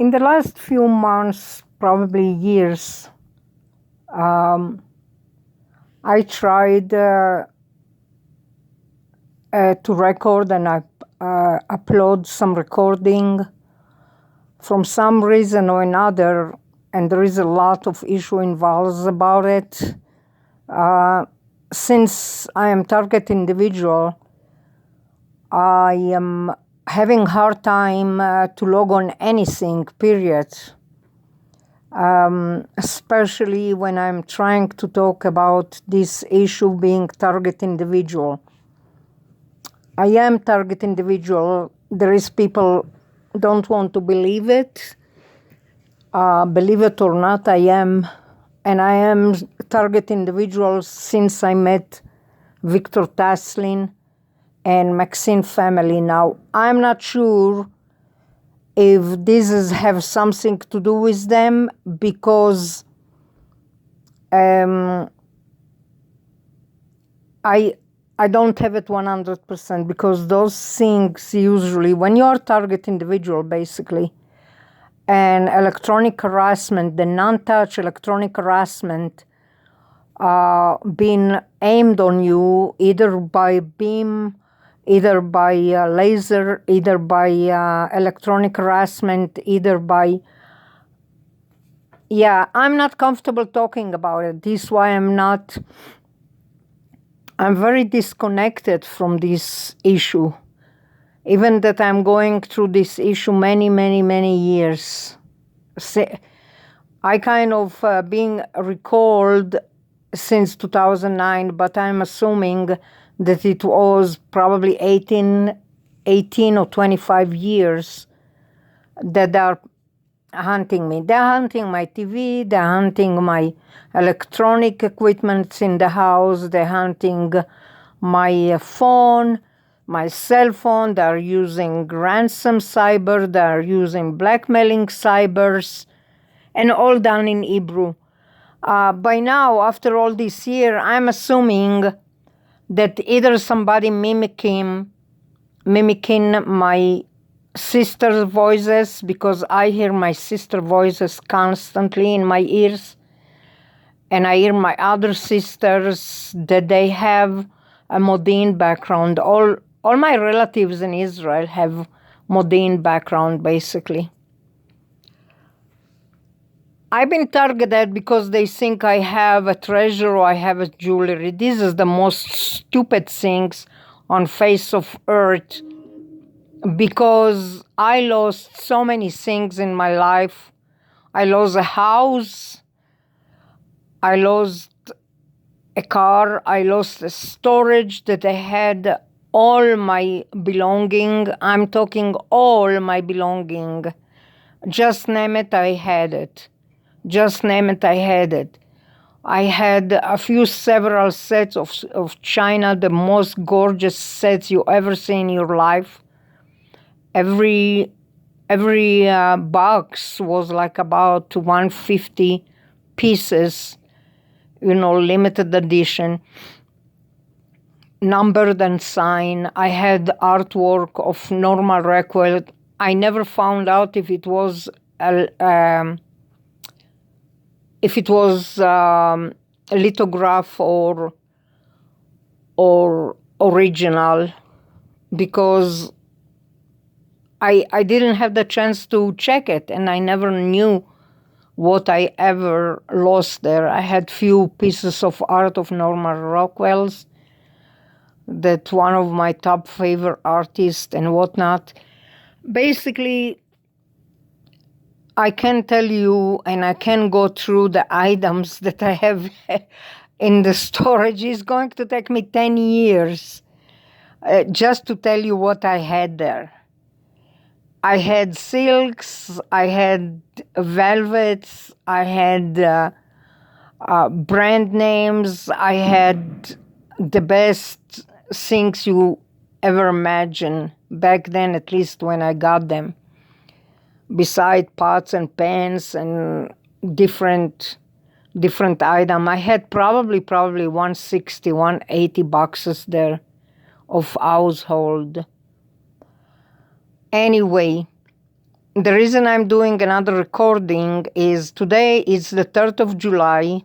In the last few months, probably years, I tried to record and upload some recording. From some reason or another, and there is a lot of issue involved about it. Since I am target individual, I am having hard time to log on anything, period. Especially when I'm trying to talk about this issue being target individual. I am target individual. There is people don't want to believe it. Believe it or not, I am. And I am target individual since I met Victor Taslin and Maxine family. Now, I'm not sure if this have something to do with them, because I don't have it 100%, because those things usually, when you are target individual, basically, and electronic harassment, the non-touch electronic harassment being aimed on you either by beam, either by laser, either by electronic harassment, either by... Yeah, I'm not comfortable talking about it. This is why I'm very disconnected from this issue. Even that I'm going through this issue many years. I kind of being recalled since 2009, but I'm assuming that it was probably 18 or 25 years that they're hunting me. They're hunting my TV, they're hunting my electronic equipment in the house, they're hunting my phone, my cell phone, they're using ransom cyber, they're using blackmailing cybers, and all done in Hebrew. By now, after all this year, I'm assuming that either somebody mimicking my sister's voices, because I hear my sister voices constantly in my ears, and I hear my other sisters that they have a Modin background. All my relatives in Israel have Modin background, basically. I've been targeted because they think I have a treasure or I have a jewelry. This is the most stupid things on face of earth, because I lost so many things in my life. I lost a house, I lost a car, I lost a storage that I had, all my belonging. I'm talking all my belonging. Just name it, I had it. Just name it, I had it. I had several sets of china, the most gorgeous sets you ever see in your life. Every box was like about 150 pieces, limited edition, numbered and signed. I had artwork of Norman Rockwell. I never found out if it was a lithograph or original, because I didn't have the chance to check it, and I never knew what I ever lost there. I had few pieces of art of Norman Rockwell's, that one of my top favorite artists and whatnot. Basically, I can tell you, and I can go through the items that I have in the storage. It's going to take me 10 years just to tell you what I had there. I had silks, I had velvets, I had brand names, I had the best things you ever imagine back then, at least when I got them. Beside pots and pans and different items, I had probably 160, 180 boxes there of household. Anyway, the reason I'm doing another recording is today is the 3rd of July.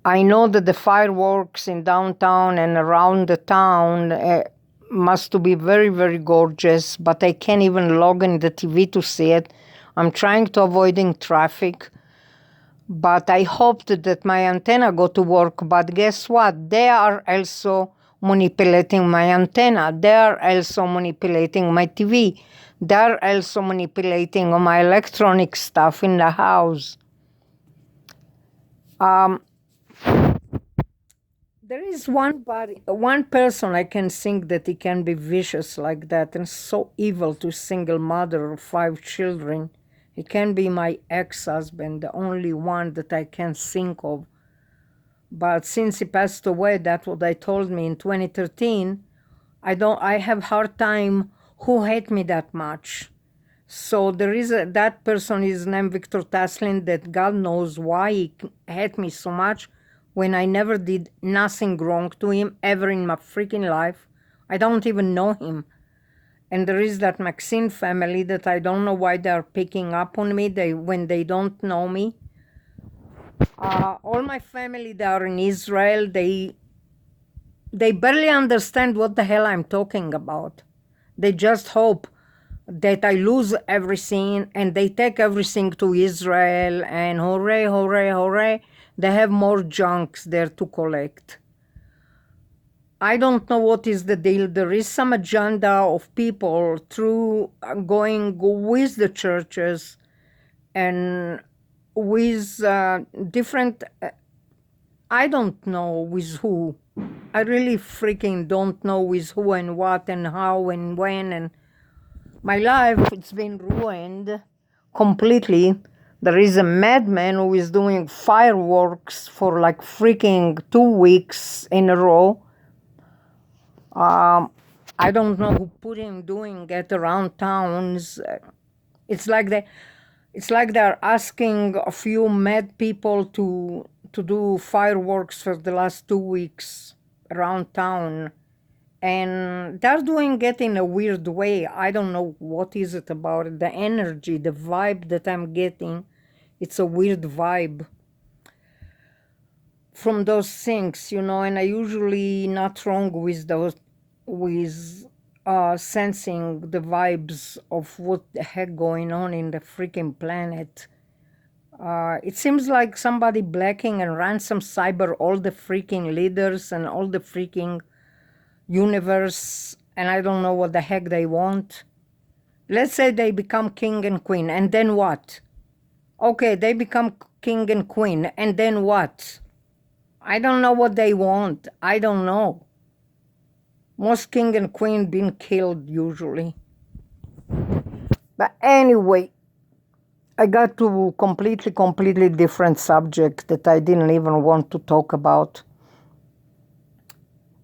I know that the fireworks in downtown and around the town must to be very, very gorgeous, but I can't even log in the TV to see it. I'm trying to avoiding traffic, but I hoped that my antenna go to work, but guess what? They are also manipulating my antenna. They are also manipulating my TV. They are also manipulating my electronic stuff in the house. There is one person I can think that he can be vicious like that and so evil to single mother of 5 children. He can be my ex-husband, the only one that I can think of. But since he passed away, that's what they told me in 2013, I have hard time who hate me that much. So there is that person is named Victor Taslin that God knows why he hate me so much when I never did nothing wrong to him ever in my freaking life. I don't even know him. And there is that Maxine family that I don't know why they're picking up on me when they don't know me. All my family, they are in Israel. They barely understand what the hell I'm talking about. They just hope that I lose everything and they take everything to Israel and hooray, hooray, hooray. They have more junks there to collect. I don't know what is the deal. There is some agenda of people through going with the churches and with different, I don't know with who. I really freaking don't know with who and what and how and when, and my life, it's been ruined completely. There is a madman who is doing fireworks for like freaking 2 weeks in a row. I don't know who put him doing it around towns. It's like they're asking a few mad people to do fireworks for the last 2 weeks around town. And they're doing it in a weird way. I don't know what is it about it. The energy, the vibe that I'm getting, it's a weird vibe from those things, and I usually not wrong with those, with sensing the vibes of what the heck going on in the freaking planet. It seems like somebody blacking and ransom cyber all the freaking leaders and all the freaking universe, and I don't know what the heck they want. Let's say they become king and queen, and then what? Okay, they become king and queen, and then what? I don't know what they want. I don't know. Most king and queen been killed usually. But anyway, I got to completely different subject that I didn't even want to talk about.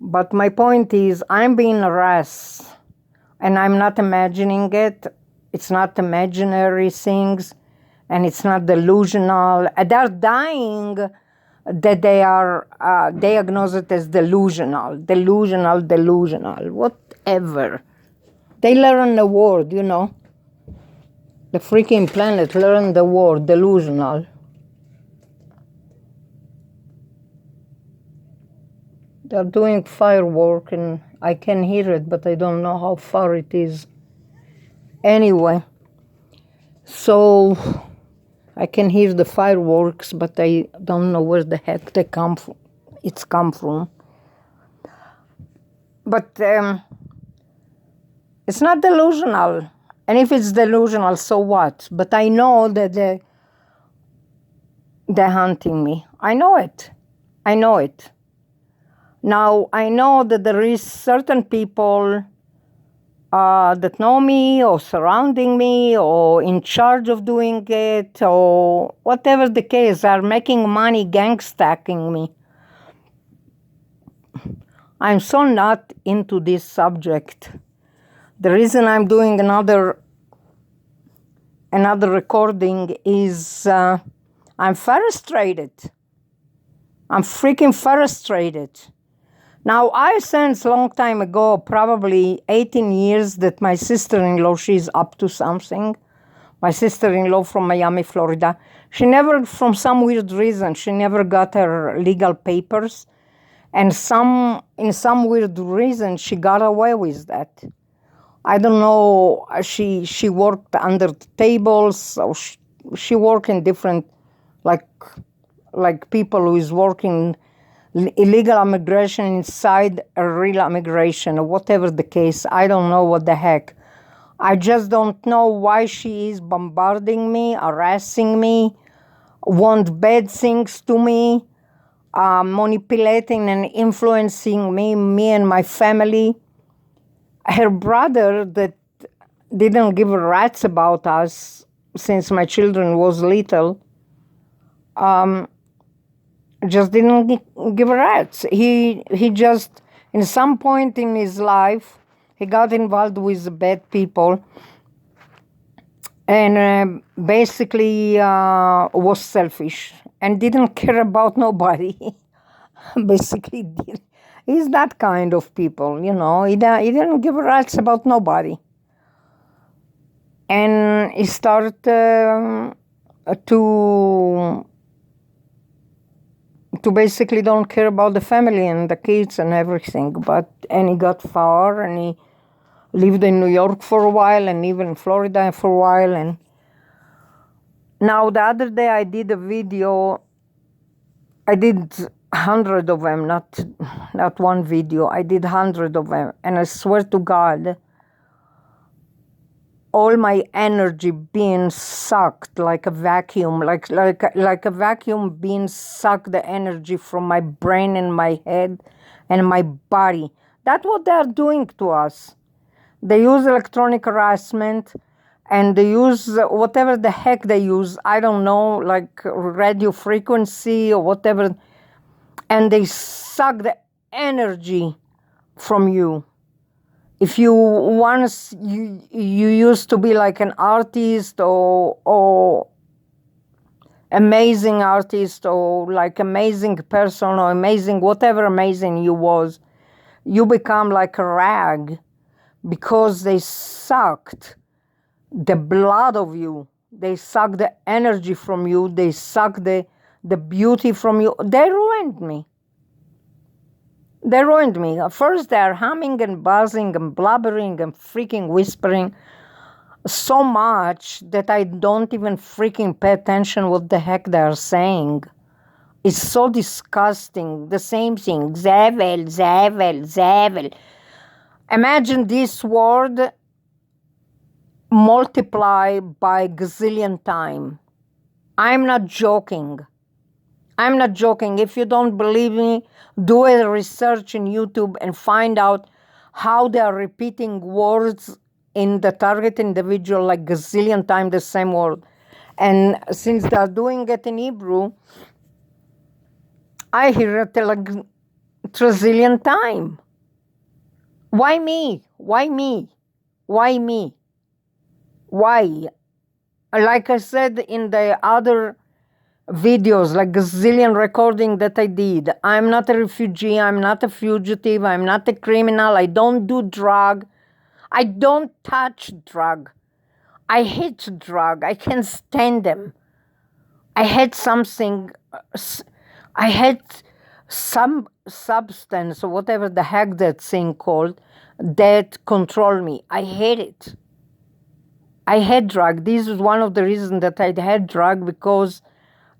But my point is, I'm being harassed, and I'm not imagining it. It's not imaginary things, and it's not delusional. They're dying that they are diagnosed as delusional, whatever. They learn the word, The freaking planet learned the word delusional. They're doing firework and I can hear it, but I don't know how far it is. Anyway, so I can hear the fireworks, but I don't know where the heck they come from. It's come from. But it's not delusional. And if it's delusional, so what? But I know that they're hunting me. I know it. Now, I know that there is certain people that know me or surrounding me or in charge of doing it or whatever the case, are making money gang stacking me. I'm so not into this subject. The reason I'm doing another recording is I'm frustrated. I'm freaking frustrated. Now, I sensed a long time ago, probably 18 years, that my sister-in-law, she's up to something. my sister-in-law from Miami, Florida. She never, from some weird reason, she never got her legal papers. And in some weird reason, she got away with that. I don't know, she worked under the tables, or she worked in different, like people who is working illegal immigration inside a real immigration, or whatever the case. I don't know what the heck. I just don't know why she is bombarding me, harassing me, want bad things to me, manipulating and influencing me and my family. Her brother that didn't give a rat's about us since my children was little, just didn't give a rat's. He just, in some point in his life, he got involved with bad people and basically was selfish and didn't care about nobody. Basically, he's that kind of people, you know. He didn't give a rat's about nobody. And he started to basically don't care about the family and the kids and everything. And he got far, and he lived in New York for a while, and even in Florida for a while. And now the other day I did a video. I did 100 of them, not one video. I did 100 of them, and I swear to God, all my energy being sucked like a vacuum, like a vacuum being sucked the energy from my brain and my head and my body. That's what they're doing to us. They use electronic harassment, and they use whatever the heck they use. I don't know, like radio frequency or whatever, and they suck the energy from you. If you once you used to be like an artist or amazing artist or like amazing person or amazing whatever amazing you was, you become like a rag because they sucked the blood of you. They suck the energy from you. They suck the beauty from you. They ruined me. They ruined me. First, they're humming and buzzing and blubbering and freaking whispering so much that I don't even freaking pay attention what the heck they're saying. It's so disgusting. The same thing. Zavel, zavel, zavel. Imagine this word multiplied by gazillion time. I'm not joking. I'm not joking. If you don't believe me, do a research in YouTube and find out how they are repeating words in the target individual like gazillion times the same word. And since they are doing it in Hebrew, I hear it like trillion times. Why me? Why me? Why me? Why? Like I said in the other videos, like gazillion recording that I did, I'm not a refugee, I'm not a fugitive, I'm not a criminal, I don't do drug, I don't touch drug, I hate drug, I can't stand them. I had something, I had some substance or whatever the heck that thing called that controlled me. I hate it. I had drug. This is one of the reasons that I had drug, because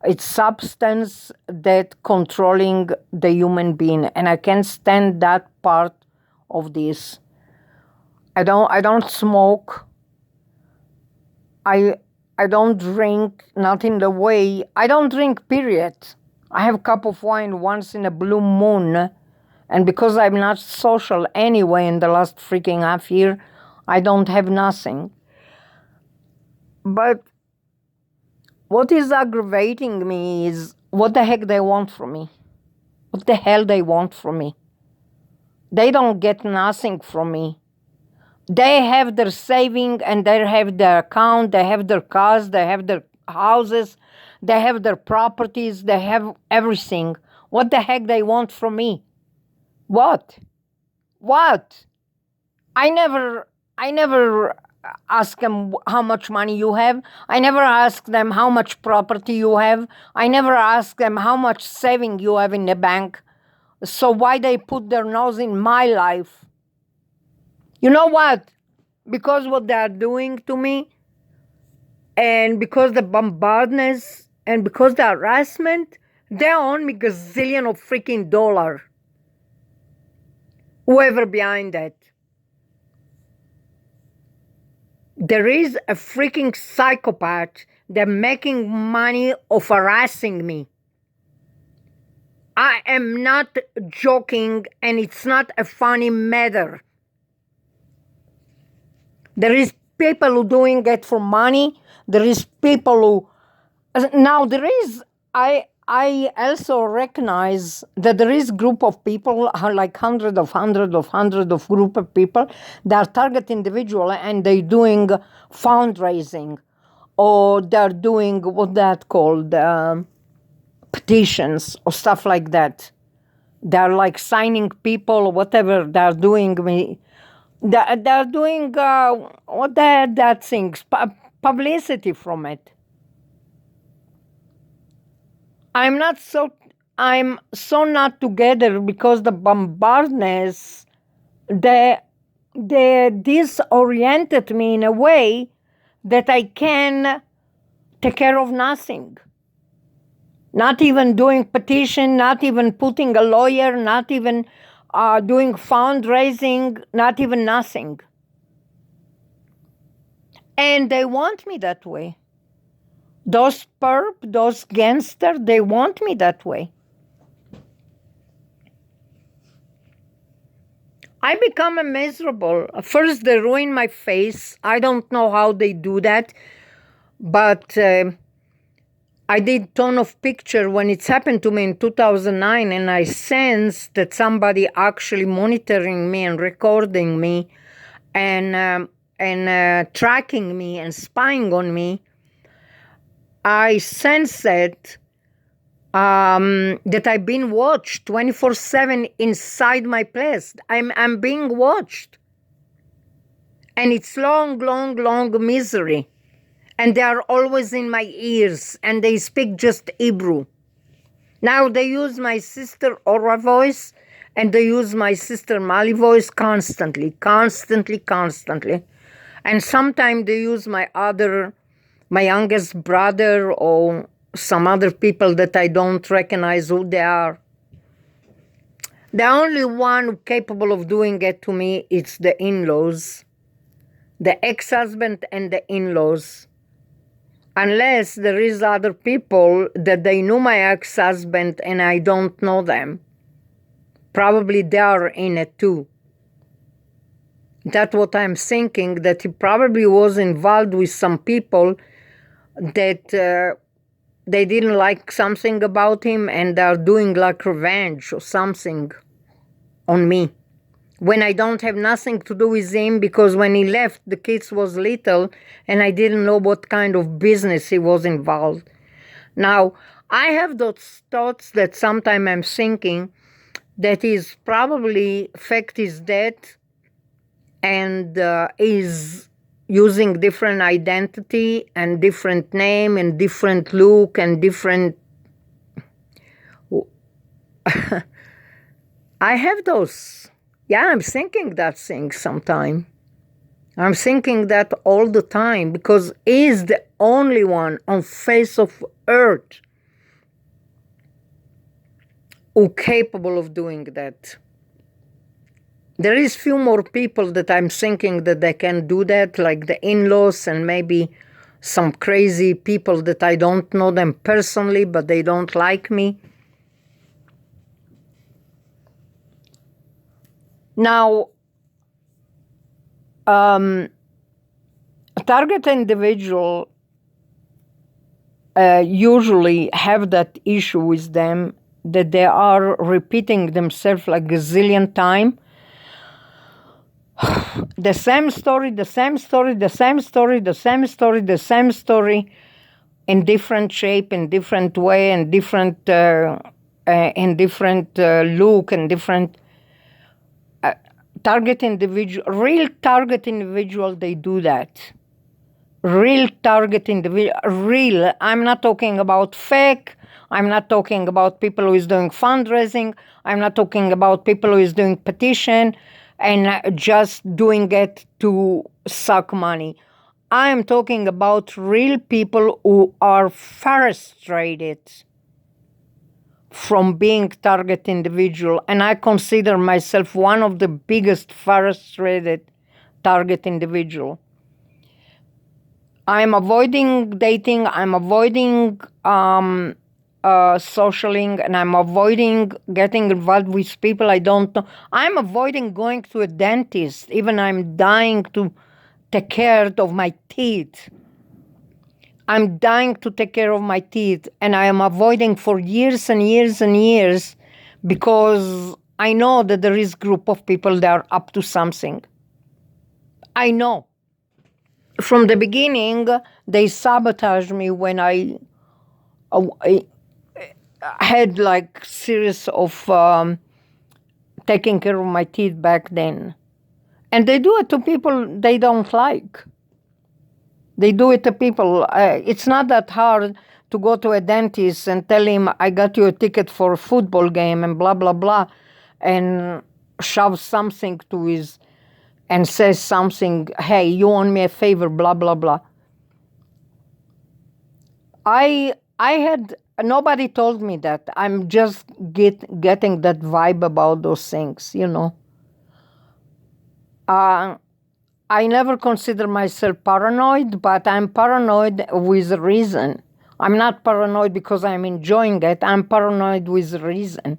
it's substance that controlling the human being, and I can't stand that part of this. I don't smoke. I don't drink, not in the way. I don't drink, period. I have a cup of wine once in a blue moon, and because I'm not social anyway in the last freaking half year, I don't have nothing. But what is aggravating me is what the heck they want from me. What the hell they want from me? They don't get nothing from me. They have their saving, and they have their account, they have their cars, they have their houses, they have their properties, they have everything. What the heck they want from me? What? I never ask them how much money you have. I never ask them how much property you have. I never ask them how much saving you have in the bank. So why they put their nose in my life? You know what? Because what they are doing to me, and because the bombardments, and because the harassment, they own me gazillion of freaking dollar. Whoever behind that. There is a freaking psychopath that making money of harassing me. I am not joking, and it's not a funny matter. There is people who doing it for money. There is people who now there is I also recognize that there is group of people, like hundred of group of people that target individual, and they doing fundraising, or they're doing what that called petitions or stuff like that. They're like signing people or whatever they're doing. They're doing what that things, publicity from it. I'm so not together because the bombardness, they disoriented me in a way that I can take care of nothing. Not even doing petition, not even putting a lawyer, not even doing fundraising, not even nothing. And they want me that way. Those perp, those gangsters, they want me that way. I become a miserable. First, they ruin my face. I don't know how they do that, but I did ton of picture when it's happened to me in 2009, and I sensed that somebody actually monitoring me and recording me, and tracking me and spying on me. I sense that I've been watched 24/7 inside my place. I'm being watched. And it's long misery. And they are always in my ears, and they speak just Hebrew. Now they use my sister Ora voice, and they use my sister Mali voice constantly. And sometimes they use my youngest brother, or some other people that I don't recognize who they are. The only one capable of doing it to me is the in-laws, the ex-husband and the in-laws. Unless there is other people that they know my ex-husband and I don't know them. Probably they are in it too. That's what I'm thinking, that he probably was involved with some people that they didn't like something about him, and they're doing like revenge or something on me. When I don't have nothing to do with him, because when he left, the kids was little, and I didn't know what kind of business he was involved. Now, I have those thoughts that sometimes I'm thinking that he's probably faked his death and is using different identity and different name and different look and different... I have those. Yeah, I'm thinking that thing sometime. I'm thinking that all the time, because he's the only one on face of earth who capable of doing that. There is few more people that I'm thinking that they can do that, like the in-laws and maybe some crazy people that I don't know them personally, but they don't like me. Now, a target individual usually have that issue with them, that they are repeating themselves like a gazillion times. The same story, in different shape, in different way, in different look, and different... target individual, real target individual, they do that. Real target individual, real. I'm not talking about fake. I'm not talking about people who is doing fundraising. I'm not talking about people who is doing petition and just doing it to suck money. I'm talking about real people who are frustrated from being target individual, and I consider myself one of the biggest frustrated target individual. I'm avoiding dating, I'm avoiding socialing, and I'm avoiding getting involved with people I don't know. I'm avoiding going to a dentist, even I'm dying to take care of my teeth. I'm dying to take care of my teeth, and I am avoiding for years and years and years because I know that there is a group of people that are up to something. I know. From the beginning, they sabotaged me when I had like series of taking care of my teeth back then. And they do it to people they don't like. They do it to people. It's not that hard to go to a dentist and tell him, I got you a ticket for a football game and blah, blah, blah, and shove something to his, and says something, hey, you owe me a favor, blah, blah, blah. I had, nobody told me that. I'm just getting that vibe about those things, you know. I never consider myself paranoid, but I'm paranoid with reason. I'm not paranoid because I'm enjoying it. I'm paranoid with reason.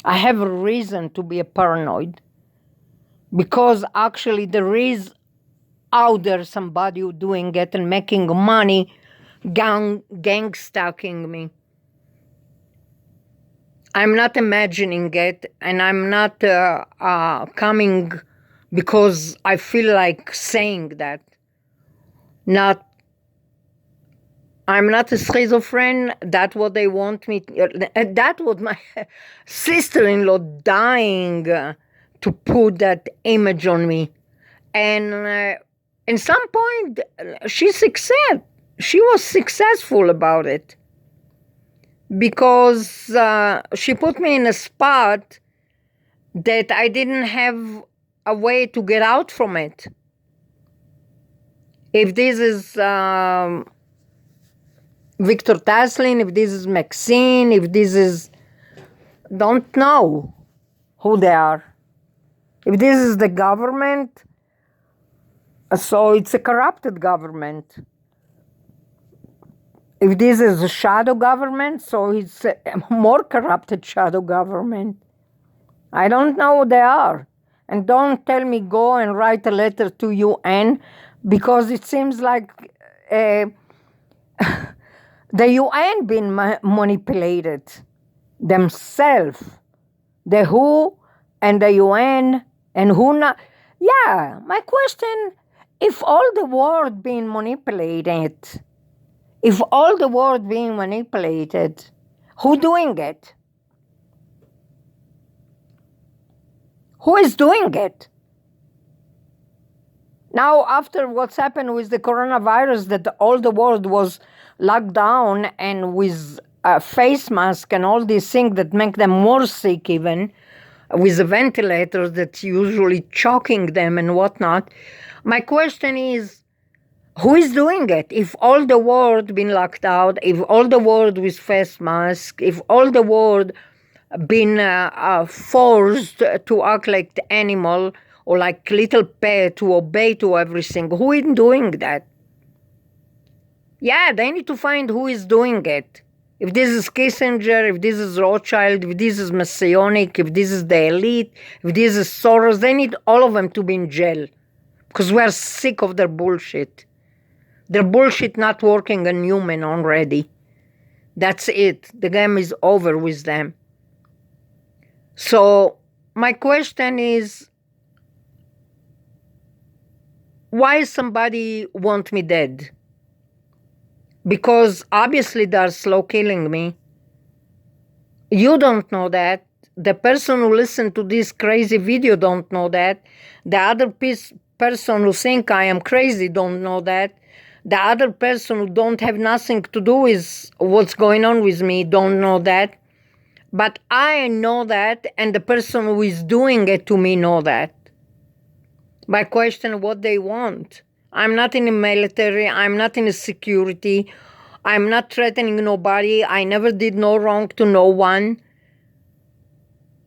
I have a reason to be a paranoid because actually there is out there somebody who doing it and making money, gang stalking me. I'm not imagining it, and I'm not coming because I feel like saying that. I'm not a schizophrenic. That's what they want me. That's what my sister-in-law dying to put that image on me. And at some point, she was successful about it. Because she put me in a spot that I didn't have a way to get out from it. If this is Victor Taslin, if this is Maxine, if this is, don't know who they are. If this is the government, so it's a corrupted government. If this is a shadow government, so it's a more corrupted shadow government. I don't know who they are. And don't tell me go and write a letter to UN, because it seems like the UN been manipulated themselves. The WHO and the UN and who not. Yeah, my question, if all the world being manipulated, if all the world being manipulated, who doing it? Who is doing it? Now, after what's happened with the coronavirus, that all the world was locked down and with a face mask and all these things that make them more sick even, with the ventilators that's usually choking them and whatnot. My question is, who is doing it? If all the world been locked out, if all the world with face mask, if all the world been forced to act like the animal or like little pet to obey to everything, who is doing that? Yeah, they need to find who is doing it. If this is Kissinger, if this is Rothschild, if this is Messianic, if this is the elite, if this is Soros, they need all of them to be in jail because we're sick of their bullshit. Their bullshit not working on human already. That's it. The game is over with them. So my question is, why somebody want me dead? Because obviously they're slow killing me. You don't know that. the person who listened to this crazy video don't know that. The other person who think I am crazy don't know that. The other person who don't have nothing to do with what's going on with me don't know that. But I know that, and the person who is doing it to me know that. My question, what they want. I'm not in the military. I'm not in the security. I'm not threatening nobody. I never did no wrong to no one.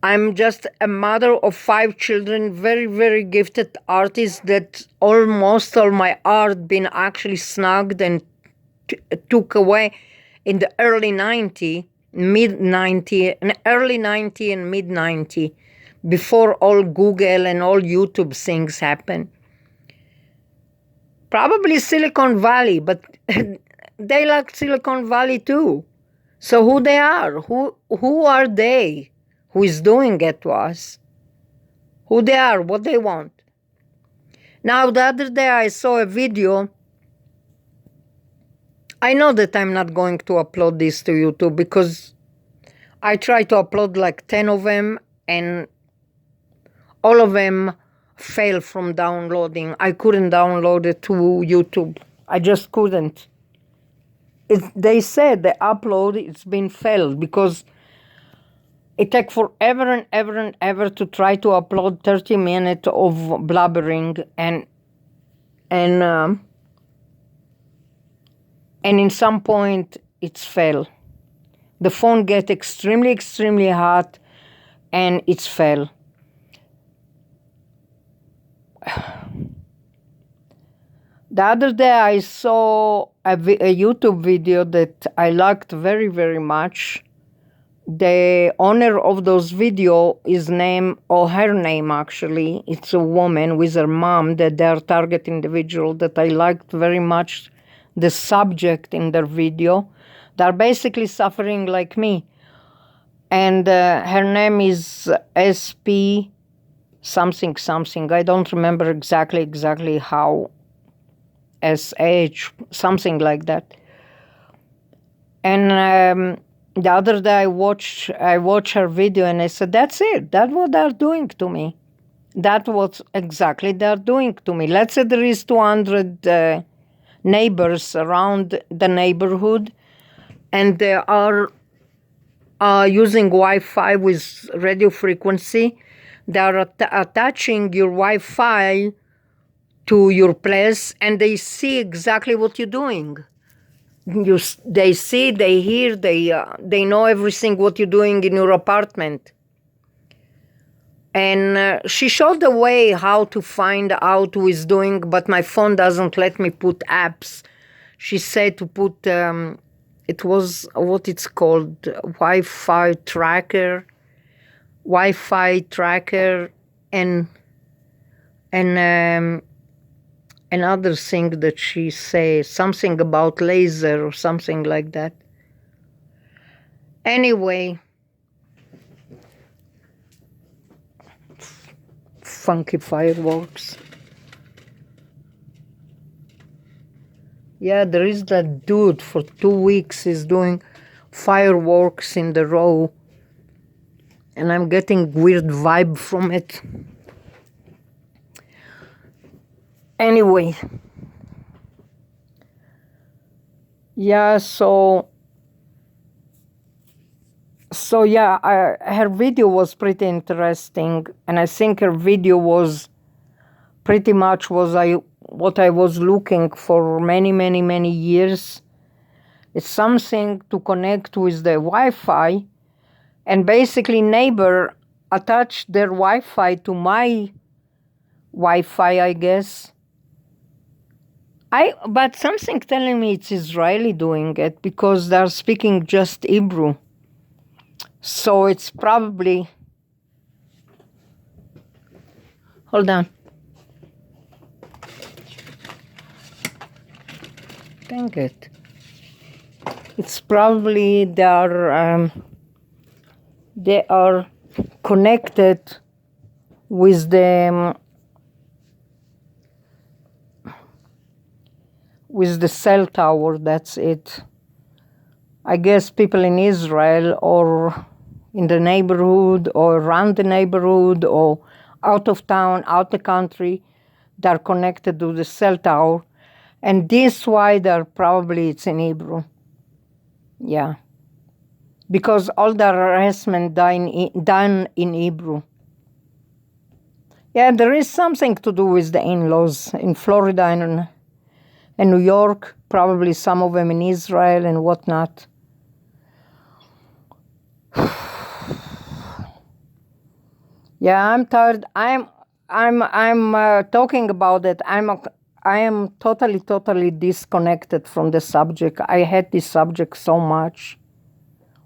I'm just a mother of 5 children, very, very gifted artist that almost all my art been actually snugged and took away in the early 90, mid 90, early 90 and mid 90, before all Google and all YouTube things happened. Probably Silicon Valley, but they like Silicon Valley too. So who they are? Who are they? Who is doing it to us? Who they are? What they want? Now, the other day I saw a video. I know that I'm not going to upload this to YouTube because I tried to upload like 10 of them and all of them fail from downloading. I couldn't download it to YouTube. I just couldn't. They said the upload it's been failed because it takes forever and ever and ever to try to upload 30 minutes of blabbering and in some point it's failed. The phone gets extremely, extremely hot and it's failed. The other day I saw a YouTube video that I liked very, very much. The owner of those video is name, or her name actually, it's a woman with her mom that they are target individual that I liked very much the subject in their video. They're basically suffering like me. And her name is SP something something. I don't remember exactly how. SH, something like that. And the other day I watched her video and I said, that's it. That's what they're doing to me. That's what exactly they're doing to me. Let's say there is 200 neighbors around the neighborhood and they are using Wi-Fi with radio frequency. They are attaching your Wi-Fi to your place and they see exactly what you're doing. They see, they hear, they know everything what you're doing in your apartment. And she showed the way how to find out who is doing, but my phone doesn't let me put apps. She said to put, it was what it's called, Wi-Fi tracker, and another thing that she says, something about laser or something like that. Anyway, funky fireworks. Yeah, there is that dude for 2 weeks is doing fireworks in the row, and I'm getting weird vibe from it. Anyway, yeah, so yeah, her video was pretty interesting, and I think her video was pretty much what I was looking for many years. It's something to connect with the Wi-Fi, and basically neighbor attached their Wi-Fi to my Wi-Fi, I guess. But something telling me it's Israeli doing it because they're speaking just Hebrew. So it's probably... Hold on. Dang it. It's probably they are connected with the cell tower, that's it. I guess people in Israel or in the neighborhood or around the neighborhood or out of town, out the country, they're connected to the cell tower. And this why they're probably it's in Hebrew. Yeah. Because all the harassment done in Hebrew. Yeah, there is something to do with the in-laws in Florida and New York, probably some of them in Israel and whatnot. Yeah, I'm tired. I'm talking about it. I am totally disconnected from the subject. I hate this subject so much.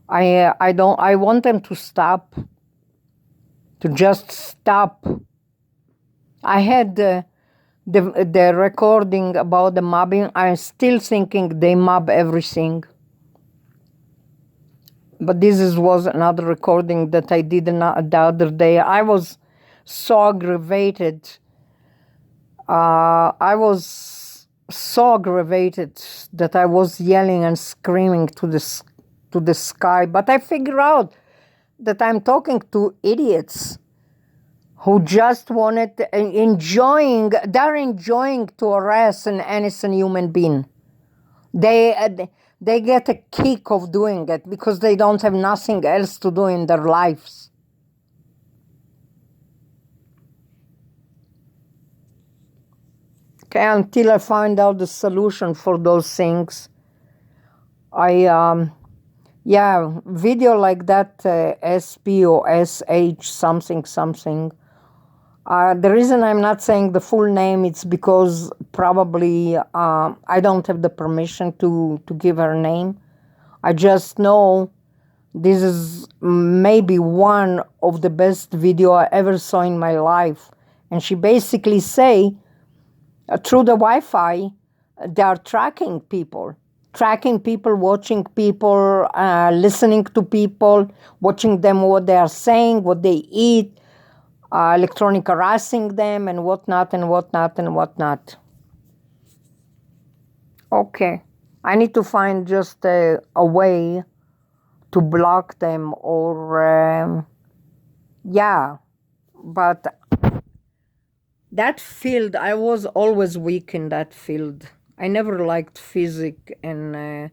I don't. I want them to stop. To just stop. I had the recording about the mobbing. I'm still thinking they mob everything. But was another recording that I did the other day. I was so aggravated. I was so aggravated that I was yelling and screaming to the sky. But I figure out that I'm talking to idiots who just wanted they're enjoying to harass an innocent human being. They get a kick of doing it because they don't have nothing else to do in their lives. Okay, until I find out the solution for those things, video like that, SP or SH something. The reason I'm not saying the full name, it's because probably I don't have the permission to give her name. I just know this is maybe one of the best video I ever saw in my life. And she basically say, through the Wi-Fi, they are tracking people, watching people, listening to people, watching them, what they are saying, what they eat, electronic harassing them, and whatnot. Okay, I need to find just a way to block them or, but that field, I was always weak in that field. I never liked physics and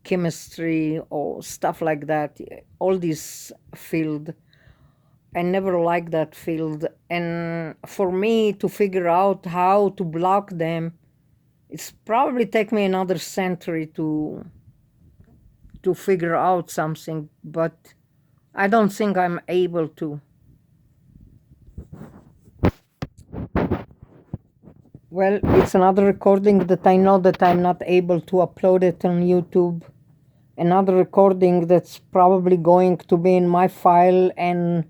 chemistry or stuff like that. All this field, I never liked that field. And for me to figure out how to block them, it's probably take me another century to figure out something, but I don't think I'm able to. Well, it's another recording that I know that I'm not able to upload it on YouTube. Another recording that's probably going to be in my file and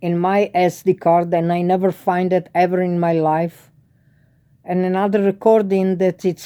in my SD card, and I never find it ever in my life. And another recording that it's